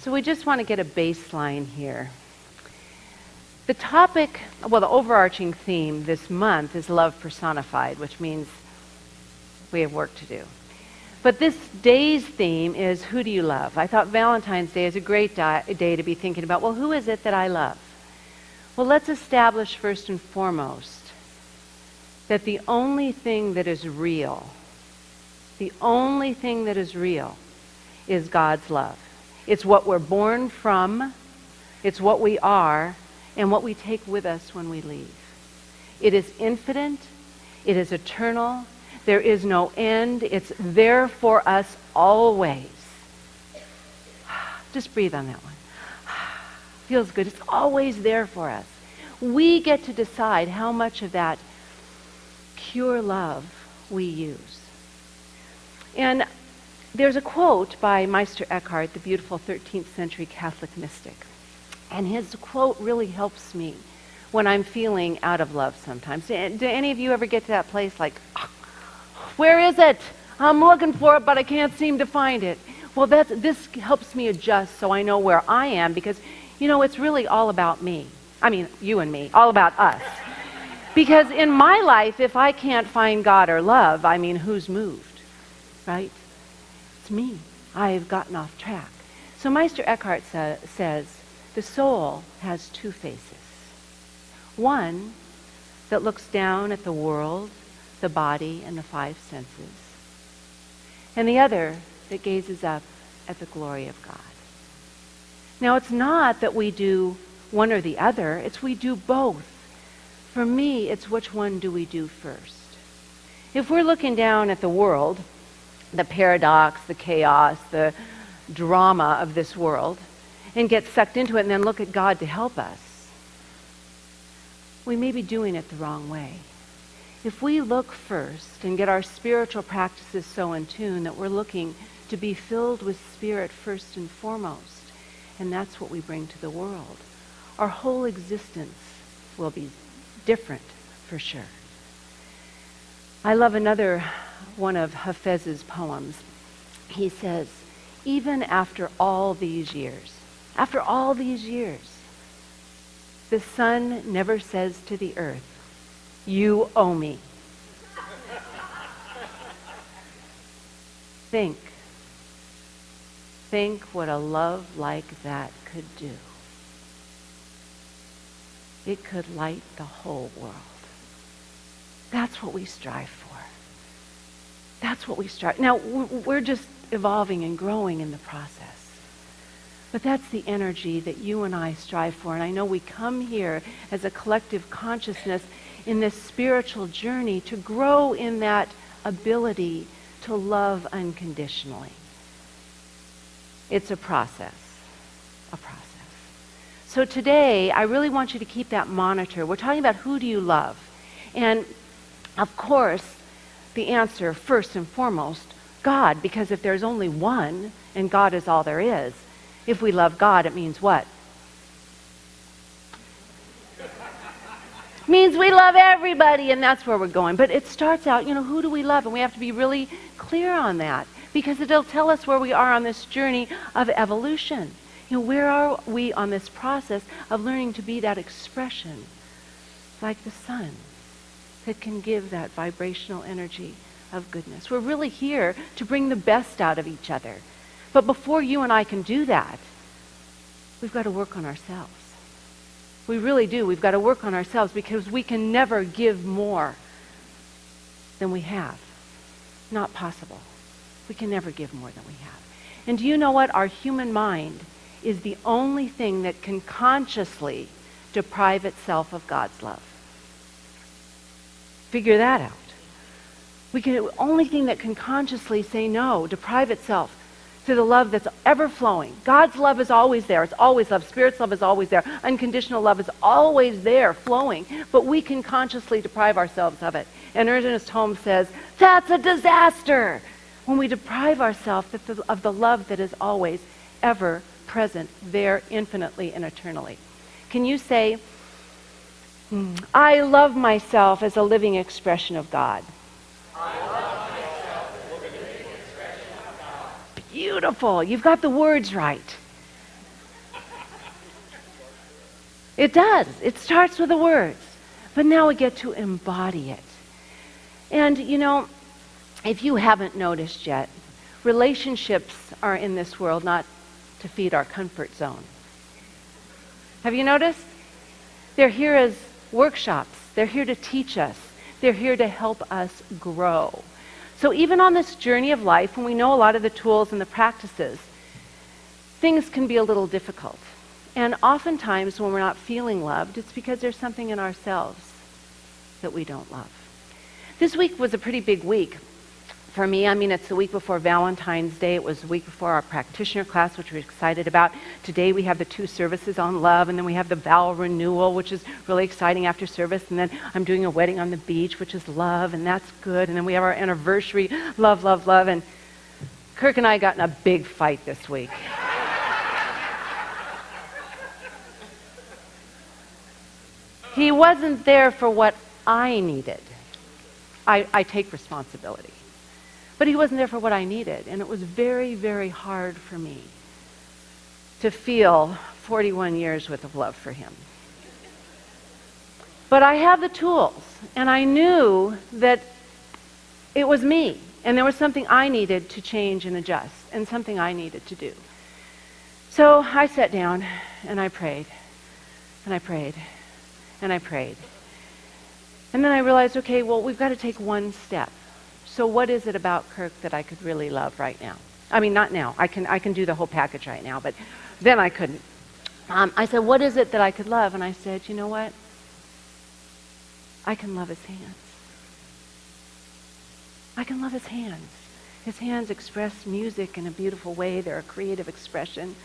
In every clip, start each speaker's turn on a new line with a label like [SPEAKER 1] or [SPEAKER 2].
[SPEAKER 1] So we just want to get a baseline here. The topic, well, the overarching theme this month is love personified, which means we have work to do. But this day's theme is, who do you love? I thought Valentine's Day is a great day to be thinking about, well, who is it that I love? Well, let's establish first and foremost that the only thing that is real, is God's love. It's what we're born from, it's what we are, and what we take with us when we leave. It is infinite, it is eternal, there is no end, it's there for us always. Just breathe on that one. Feels good, it's always there for us. We get to decide how much of that pure love we use. And there's a quote by Meister Eckhart, the beautiful 13th century Catholic mystic. And his quote really helps me when I'm feeling out of love sometimes. Do any of you ever get to that place like, where is it? I'm looking for it, but I can't seem to find it. Well, this helps me adjust so I know where I am, because, you know, it's really all about me. I mean, you and me, all about us. Because in my life, if I can't find God or love, I mean, who's moved, right? It's me. I've gotten off track. So Meister Eckhart says, the soul has two faces. One that looks down at the world, the body, and the five senses. And the other that gazes up at the glory of God. Now, it's not that we do one or the other, it's we do both. For me, it's which one do we do first. If we're looking down at the world, the paradox, the chaos, the drama of this world, and get sucked into it and then look at God to help us, we may be doing it the wrong way. If we look first and get our spiritual practices so in tune that we're looking to be filled with Spirit first and foremost, and that's what we bring to the world, our whole existence will be different for sure. I love another one of Hafez's poems. He says, even after all these years, the sun never says to the earth, you owe me. Think what a love like that could do. It could light the whole world. That's what we strive for. That's what we strive. Now, we're just evolving and growing in the process. But that's the energy that you and I strive for. And I know we come here as a collective consciousness in this spiritual journey to grow in that ability to love unconditionally. It's a process. So today, I really want you to keep that monitor. We're talking about who do you love? And of course, the answer first and foremost, God, because if there's only one and God is all there is, if we love God, it means what? Means we love everybody, and that's where we're going. But it starts out, who do we love? And we have to be really clear on that, because it'll tell us where we are on this journey of evolution. Where are we on this process of learning to be that expression, like the sun, that can give that vibrational energy of goodness. We're really here to bring the best out of each other. But before you and I can do that, we've got to work on ourselves. We really do. We've got to work on ourselves, because we can never give more than we have. Not possible. We can never give more than we have. And do you know what? Our human mind is the only thing that can consciously deprive itself of God's love. Figure that out. The only thing that can consciously say no, deprive itself to the love that's ever flowing. God's love is always there. It's always love. Spirit's love is always there. Unconditional love is always there, flowing. But we can consciously deprive ourselves of it. And Ernest Holmes says, that's a disaster when we deprive ourselves of the love that is always, ever present, there infinitely and eternally. Can you say, I love myself as a living expression of God?
[SPEAKER 2] I love myself as a living expression of God.
[SPEAKER 1] Beautiful. You've got the words right. It does. It starts with the words. But now we get to embody it. And, you know, if you haven't noticed yet, relationships are in this world not to feed our comfort zone. Have you noticed? They're here as workshops. They're here to teach us. They're here to help us grow. So even on this journey of life, when we know a lot of the tools and the practices, things can be a little difficult. And oftentimes when we're not feeling loved, it's because there's something in ourselves that we don't love. This week was a pretty big week for me. I mean, it's the week before Valentine's Day. It was the week before our practitioner class, which we're excited about. Today we have the 2 services on love, and then we have the vow renewal, which is really exciting after service. And then I'm doing a wedding on the beach, which is love, and that's good. And then we have our anniversary, love, love, love. And Kirk and I got in a big fight this week. He wasn't there for what I needed. I take responsibility. But he wasn't there for what I needed. And it was very, very hard for me to feel 41 years worth of love for him. But I have the tools. And I knew that it was me. And there was something I needed to change and adjust. And something I needed to do. So I sat down and I prayed. And I prayed. And I prayed. And then I realized, okay, well, we've got to take one step. So what is it about Kirk that I could really love right now? I mean, not now. I can do the whole package right now, but then I couldn't. I said, what is it that I could love? And I said, you know what? I can love his hands. I can love his hands. His hands express music in a beautiful way. They're a creative expression.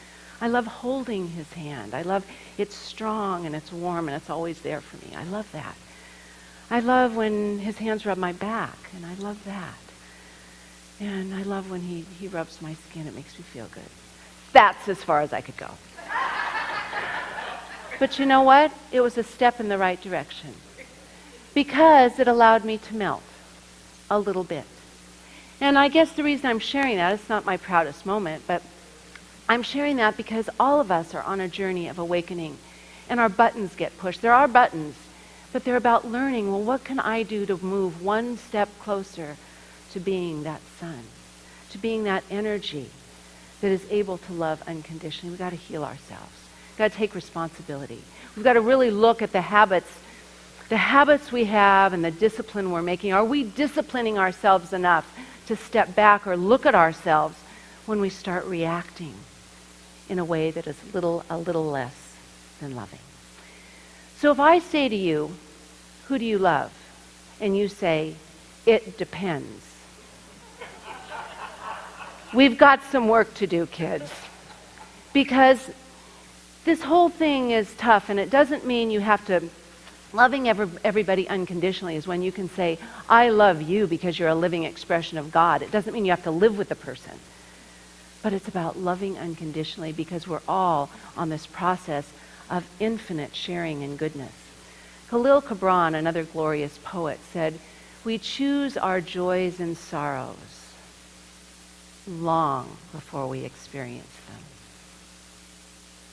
[SPEAKER 1] I love holding his hand. I love it's strong and it's warm and it's always there for me. I love that. I love when his hands rub my back, and I love that. And I love when he rubs my skin. It makes me feel good. That's as far as I could go. But you know what? It was a step in the right direction. Because it allowed me to melt a little bit. And I guess the reason I'm sharing that, it's not my proudest moment, but I'm sharing that because all of us are on a journey of awakening. And our buttons get pushed. There are buttons. But they're about learning, well, what can I do to move one step closer to being that sun, to being that energy that is able to love unconditionally? We've got to heal ourselves. We've got to take responsibility. We've got to really look at the habits we have and the discipline we're making. Are we disciplining ourselves enough to step back or look at ourselves when we start reacting in a way that is a little less than loving? So if I say to you, who do you love? And you say, it depends. We've got some work to do, kids. Because this whole thing is tough, and it doesn't mean you have to, loving everybody unconditionally is when you can say, I love you because you're a living expression of God. It doesn't mean you have to live with the person. But it's about loving unconditionally because we're all on this process of infinite sharing and goodness. Khalil Gibran, another glorious poet, said, we choose our joys and sorrows long before we experience them.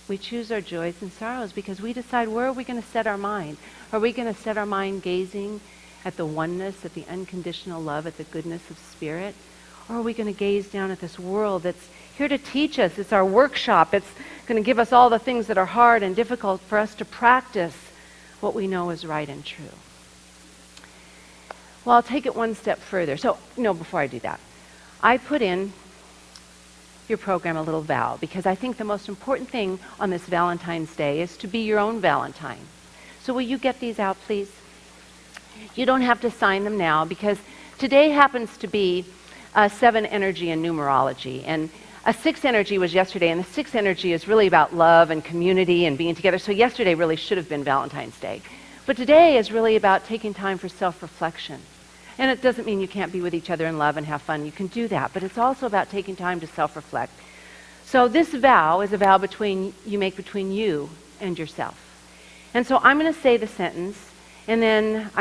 [SPEAKER 1] We choose our joys and sorrows because we decide where are we going to set our mind. Are we going to set our mind gazing at the oneness, at the unconditional love, at the goodness of spirit? Or are we going to gaze down at this world that's here to teach us? It's our workshop. It's going to give us all the things that are hard and difficult for us to practice what we know is right and true. Well, I'll take it one step further. So, before I do that, I put in your program a little vow because I think the most important thing on this Valentine's Day is to be your own Valentine. So will you get these out, please? You don't have to sign them now because today happens to be 7 energy and numerology. And a 6 energy was yesterday, and the 6 energy is really about love and community and being together. So yesterday really should have been Valentine's Day. But today is really about taking time for self-reflection. And it doesn't mean you can't be with each other in love and have fun. You can do that. But it's also about taking time to self-reflect. So this vow is a vow you make between you and yourself. And so I'm going to say the sentence, and then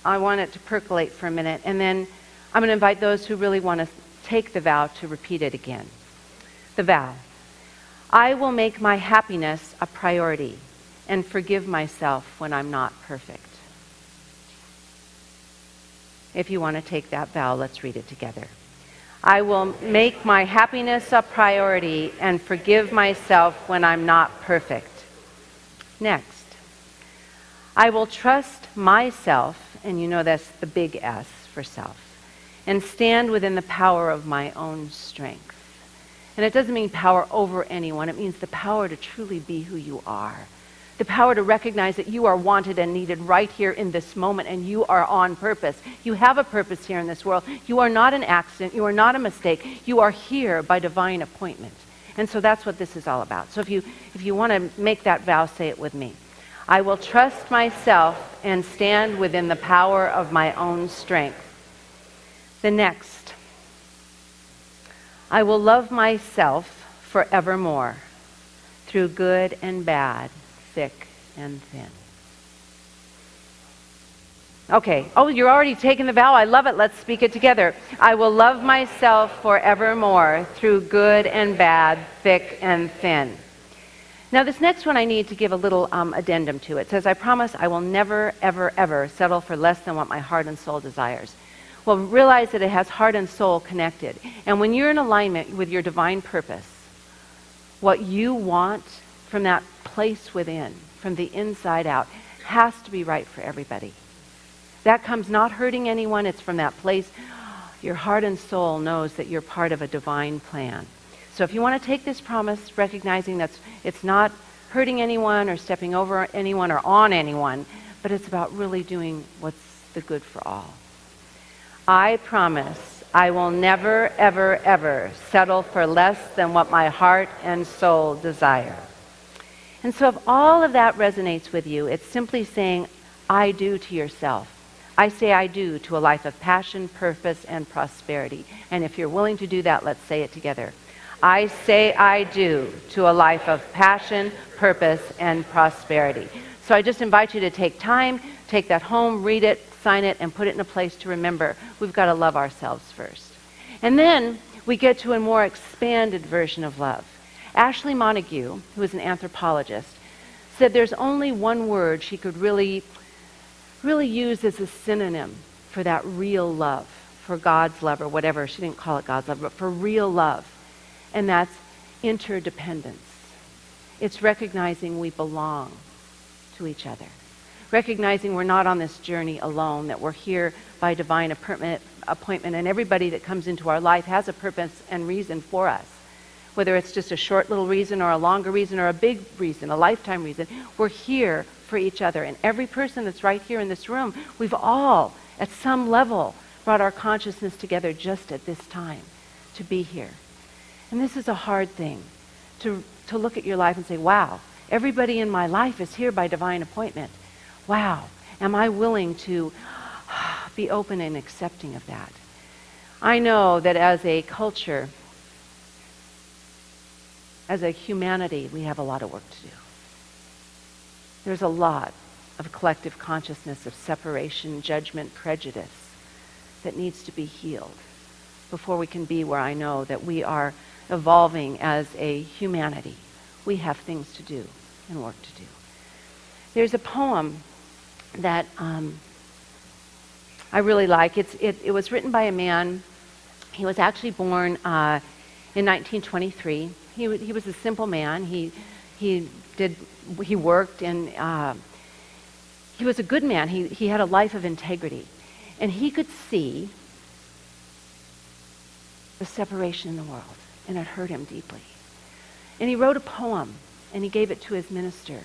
[SPEAKER 1] I want it to percolate for a minute, and then I'm going to invite those who really want to take the vow to repeat it again. The vow. I will make my happiness a priority and forgive myself when I'm not perfect. If you want to take that vow, let's read it together. I will make my happiness a priority and forgive myself when I'm not perfect. Next, I will trust myself, and you know that's the big S for self, and stand within the power of my own strength. And it doesn't mean power over anyone. It means the power to truly be who you are. The power to recognize that you are wanted and needed right here in this moment, and you are on purpose. You have a purpose here in this world. You are not an accident. You are not a mistake. You are here by divine appointment. And so that's what this is all about. So if you want to make that vow, say it with me. I will trust myself and stand within the power of my own strength. The next, I will love myself forevermore through good and bad, thick and thin. Okay. Oh, you're already taking the vow. I love it. Let's speak it together. I will love myself forevermore through good and bad, thick and thin. Now, this next one I need to give a little addendum to. It says, I promise I will never, ever, ever settle for less than what my heart and soul desires. Well, realize that it has heart and soul connected. And when you're in alignment with your divine purpose, what you want from that place within, from the inside out, has to be right for everybody. That comes not hurting anyone. It's from that place. Your heart and soul knows that you're part of a divine plan. So if you want to take this promise, recognizing that it's not hurting anyone or stepping over anyone or on anyone, but it's about really doing what's the good for all. I promise I will never, ever, ever settle for less than what my heart and soul desire. And so if all of that resonates with you, it's simply saying, I do to yourself. I say I do to a life of passion, purpose, and prosperity. And if you're willing to do that, let's say it together. I say I do to a life of passion, purpose, and prosperity. So I just invite you to take time, take that home, read it, sign it, and put it in a place to remember we've got to love ourselves first. And then we get to a more expanded version of love. Ashley Montague, who is an anthropologist, said there's only one word she could really use as a synonym for that real love, for God's love or whatever. She didn't call it God's love, but for real love. And that's interdependence. It's recognizing we belong to each other. Recognizing we're not on this journey alone, that we're here by divine appointment, and everybody that comes into our life has a purpose and reason for us. Whether it's just a short little reason or a longer reason or a big reason, a lifetime reason, we're here for each other. And every person that's right here in this room, we've all, at some level, brought our consciousness together just at this time to be here. And this is a hard thing, to look at your life and say, wow, everybody in my life is here by divine appointment. Wow, am I willing to be open and accepting of that? I know that as a culture, as a humanity, we have a lot of work to do. There's a lot of collective consciousness of separation, judgment, prejudice that needs to be healed before we can be where I know that we are evolving as a humanity. We have things to do and work to do. There's a poem that I really like. It was written by a man. He was actually born in 1923. He was a simple man. He worked, and he was a good man. He had a life of integrity, and he could see the separation in the world, and it hurt him deeply. And he wrote a poem, and he gave it to his minister,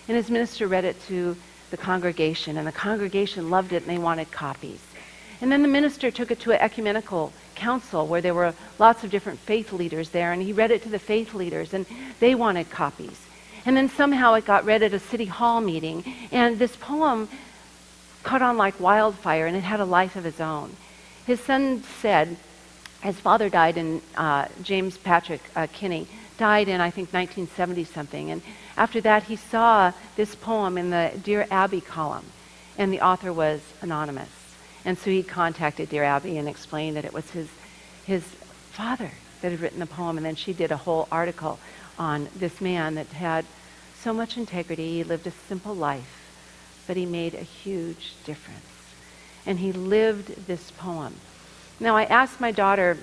[SPEAKER 1] and his minister read it to the congregation, and the congregation loved it, and they wanted copies. And then the minister took it to an ecumenical council where there were lots of different faith leaders there, and he read it to the faith leaders, and they wanted copies. And then somehow it got read at a city hall meeting, and this poem caught on like wildfire, and it had a life of its own. His son said, his father died in, James Patrick Kinney, died in, I think, 1970-something. And after that, he saw this poem in the Dear Abby column, and the author was anonymous. And so he contacted Dear Abby and explained that it was his father that had written the poem, and then she did a whole article on this man that had so much integrity. He lived a simple life, but he made a huge difference. And he lived this poem. Now, I asked my daughter,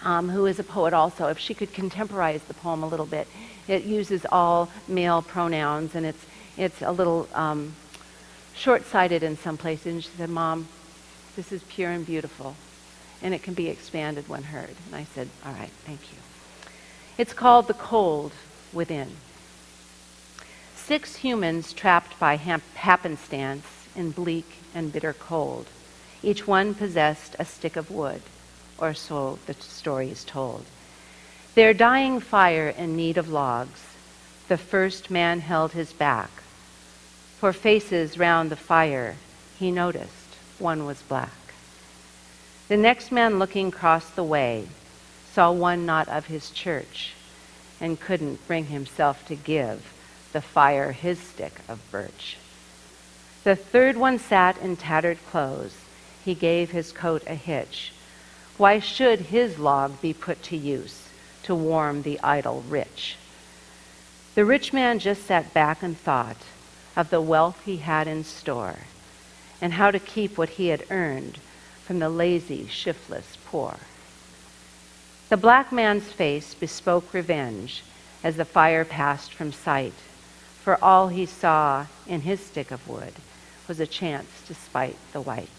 [SPEAKER 1] who is a poet also, if she could contemporize the poem a little bit. It uses all male pronouns, and it's a little short-sighted in some places. And she said, Mom, this is pure and beautiful, and it can be expanded when heard. And I said, all right, thank you. It's called The Cold Within. 6 humans trapped by happenstance in bleak and bitter cold. Each one possessed a stick of wood, or so the story is told. Their dying fire in need of logs, the first man held his back. For faces round the fire, he noticed one was black. The next man looking across the way saw one not of his church and couldn't bring himself to give the fire his stick of birch. The third one sat in tattered clothes. He gave his coat a hitch. Why should his log be put to use to warm the idle rich? The rich man just sat back and thought of the wealth he had in store and how to keep what he had earned from the lazy, shiftless poor. The black man's face bespoke revenge as the fire passed from sight, for all he saw in his stick of wood was a chance to spite the white.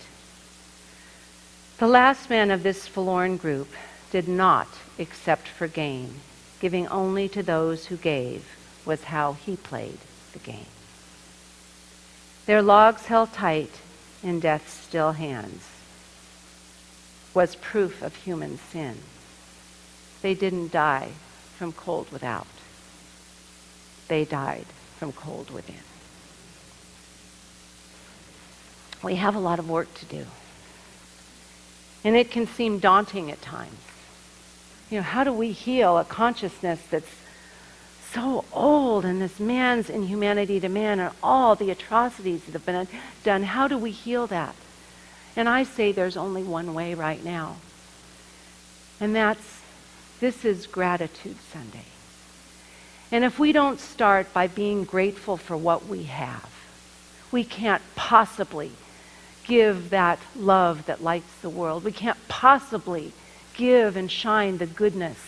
[SPEAKER 1] The last man of this forlorn group did not accept for gain. Giving only to those who gave was how he played the game. Their logs held tight in death's still hands was proof of human sin. They didn't die from cold without. They died from cold within. We have a lot of work to do. And it can seem daunting at times. How do we heal a consciousness that's so old, and this man's inhumanity to man and all the atrocities that have been done? How do we heal that? And I say there's only one way right now. And this is Gratitude Sunday. And if we don't start by being grateful for what we have, we can't possibly give that love that lights the world. We can't possibly give and shine the goodness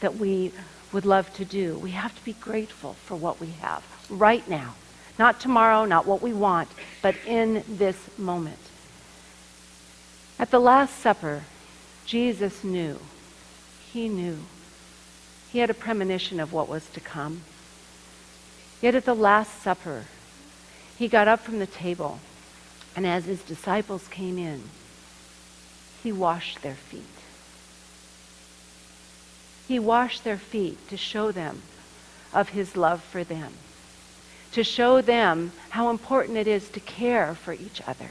[SPEAKER 1] that we would love to do. We have to be grateful for what we have right now. Not tomorrow, not what we want, but in this moment. At the Last Supper, Jesus knew. He knew. He had a premonition of what was to come. Yet at the Last Supper, he got up from the table, and as his disciples came in, he washed their feet. He washed their feet to show them of his love for them, to show them how important it is to care for each other.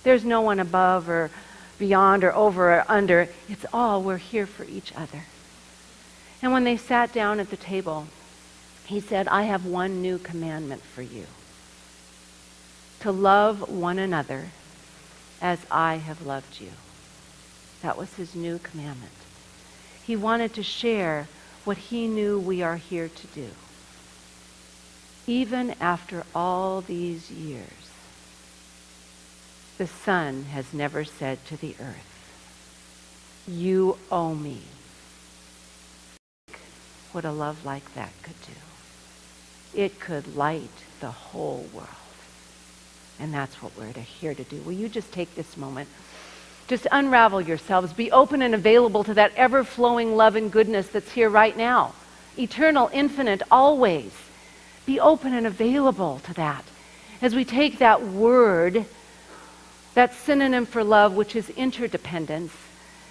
[SPEAKER 1] There's no one above or beyond or over or under. It's all we're here for each other. And when they sat down at the table, he said, I have one new commandment for you. To love one another as I have loved you. That was his new commandment. He wanted to share what he knew we are here to do. Even after all these years, the sun has never said to the earth, you owe me. What a love like that could do. It could light the whole world. And that's what we're here to do. Will you just take this moment? Just unravel yourselves. Be open and available to that ever-flowing love and goodness that's here right now. Eternal, infinite, always. Be open and available to that. As we take that word, that synonym for love, which is interdependence.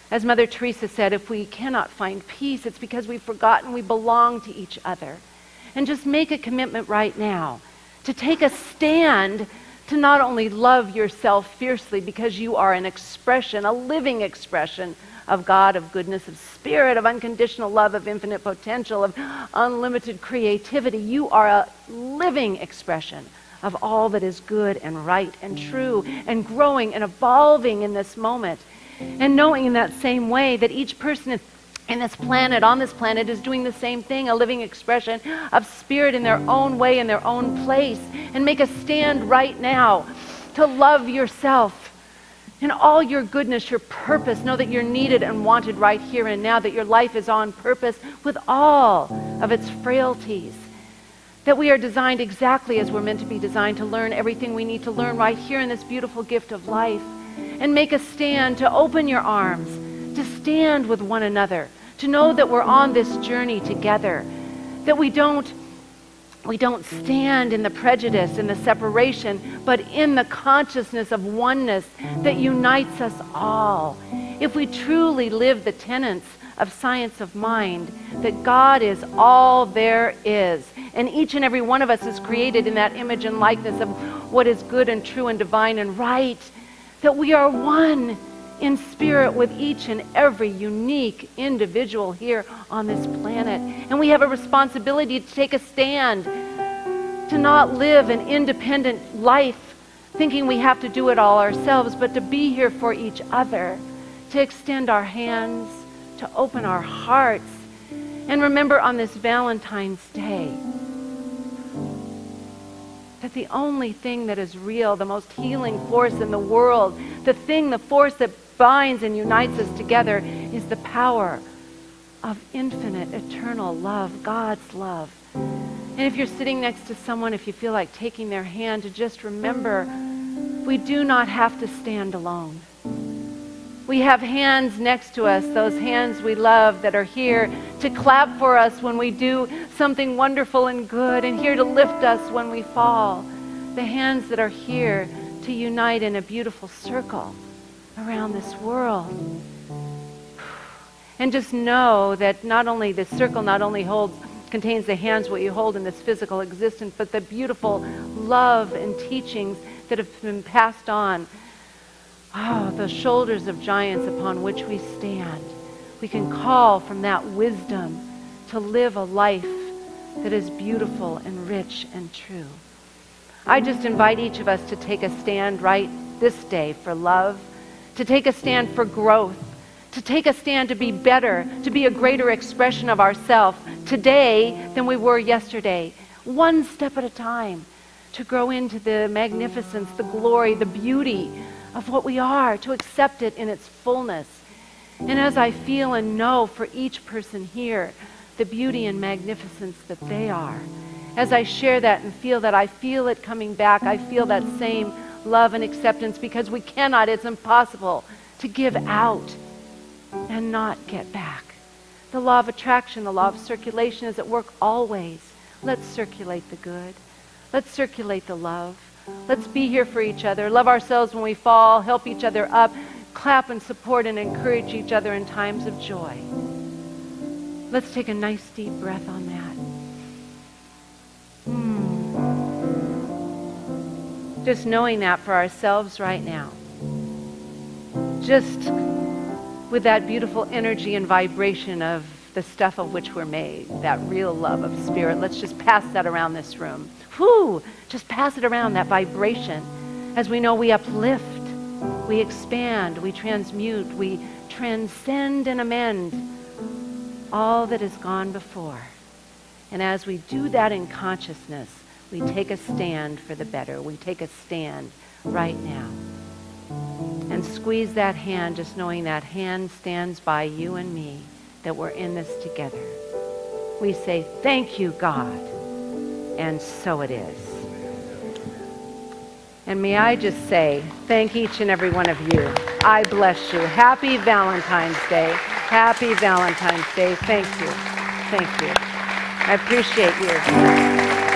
[SPEAKER 1] As Mother Teresa said, if we cannot find peace, it's because we've forgotten we belong to each other. And just make a commitment right now to take a stand to not only love yourself fiercely because you are an expression, a living expression of God, of goodness, of spirit, of unconditional love, of infinite potential, of unlimited creativity. You are a living expression of all that is good and right and true and growing and evolving in this moment. And knowing in that same way that each person And this planet, on this planet, is doing the same thing, a living expression of spirit in their own way, in their own place. And make a stand right now to love yourself in all your goodness, your purpose. Know that you're needed and wanted right here and now, that your life is on purpose with all of its frailties. That we are designed exactly as we're meant to be designed, to learn everything we need to learn right here in this beautiful gift of life. And make a stand to open your arms, to stand with one another, to know that we're on this journey together, that we don't stand in the prejudice and the separation, but in the consciousness of oneness that unites us all. If we truly live the tenets of science of mind, that God is all there is, and each and every one of us is created in that image and likeness of what is good and true and divine and right, that we are one in spirit with each and every unique individual here on this planet. And we have a responsibility to take a stand, to not live an independent life thinking we have to do it all ourselves, but to be here for each other, to extend our hands, to open our hearts. And remember on this Valentine's Day that the only thing that is real, the most healing force in the world, the force that binds and unites us together, is the power of infinite, eternal love, God's love. And if you're sitting next to someone, if you feel like taking their hand, to just remember, we do not have to stand alone. We have hands next to us, those hands we love that are here to clap for us when we do something wonderful and good, and here to lift us when we fall. The hands that are here to unite in a beautiful circle around this world. And just know that not only this circle contains the hands, what you hold in this physical existence, but the beautiful love and teachings that have been passed on. Oh, the shoulders of giants upon which we stand. We can call from that wisdom to live a life that is beautiful and rich and true. I just invite each of us to take a stand right this day for love, to take a stand for growth, to take a stand to be better, to be a greater expression of ourselves today than we were yesterday, one step at a time, to grow into the magnificence, the glory, the beauty of what we are, to accept it in its fullness. And as I feel and know for each person here the beauty and magnificence that they are, as I share that and feel that, I feel it coming back. I feel that same love and acceptance, because we cannot, it's impossible to give out and not get back. The law of attraction, the law of circulation is at work always. Let's circulate the good. Let's circulate the love. Let's be here for each other. Love ourselves when we fall. Help each other up. Clap and support and encourage each other in times of joy. Let's take a nice deep breath on that. Just knowing that for ourselves right now. Just with that beautiful energy and vibration of the stuff of which we're made, that real love of spirit. Let's just pass that around this room. Whoo! Just pass it around, that vibration. As we know, we uplift, we expand, we transmute, we transcend and amend all that has gone before. And as we do that in consciousness, we take a stand for the better. We take a stand right now. And squeeze that hand, just knowing that hand stands by you and me, that we're in this together. We say, thank you, God. And so it is. And may I just say, thank each and every one of you. I bless you. Happy Valentine's Day. Happy Valentine's Day. Thank you. Thank you. I appreciate you.